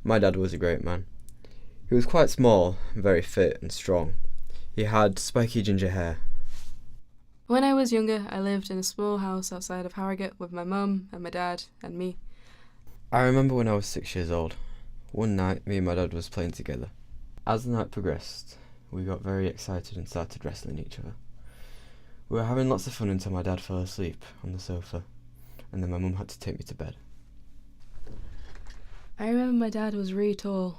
My dad was a great man. He was quite small, very fit and strong. He had spiky ginger hair. When I was younger, I lived in a small house outside of Harrogate with my mum and my dad and me. I remember when I was 6 years old. One night, me and my dad was playing together. As the night progressed, we got very excited and started wrestling each other. We were having lots of fun until my dad fell asleep on the sofa, and then my mum had to take me to bed. I remember my dad was really tall.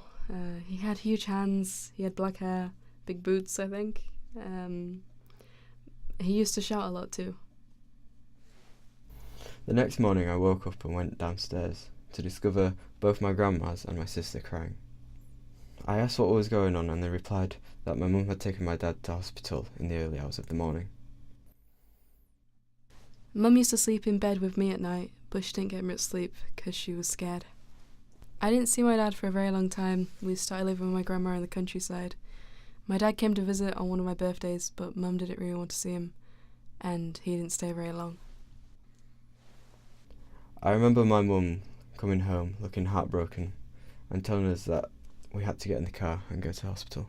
He had huge hands, he had black hair, big boots, I think. He used to shout a lot too. The next morning I woke up and went downstairs to discover both my grandmas and my sister crying. I asked what was going on and they replied that my mum had taken my dad to hospital in the early hours of the morning. Mum used to sleep in bed with me at night, but she didn't get much sleep because she was scared. I didn't see my dad for a very long time. We started living with my grandma in the countryside. My dad came to visit on one of my birthdays, but Mum didn't really want to see him, and he didn't stay very long. I remember my mum coming home looking heartbroken and telling us that we had to get in the car and go to hospital.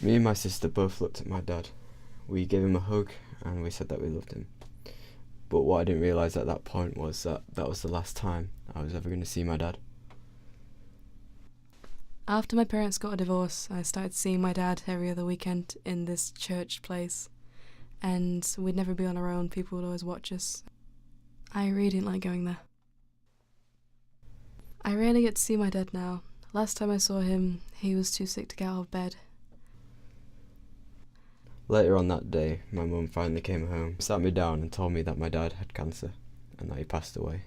Me and my sister both looked at my dad. We gave him a hug and we said that we loved him. But what I didn't realise at that point was that that was the last time I was ever going to see my dad. After my parents got a divorce, I started seeing my dad every other weekend in this church place, and we'd never be on our own. People would always watch us. I really didn't like going there. I rarely get to see my dad now. Last time I saw him, he was too sick to get out of bed. Later on that day, my mum finally came home, sat me down and told me that my dad had cancer and that he passed away.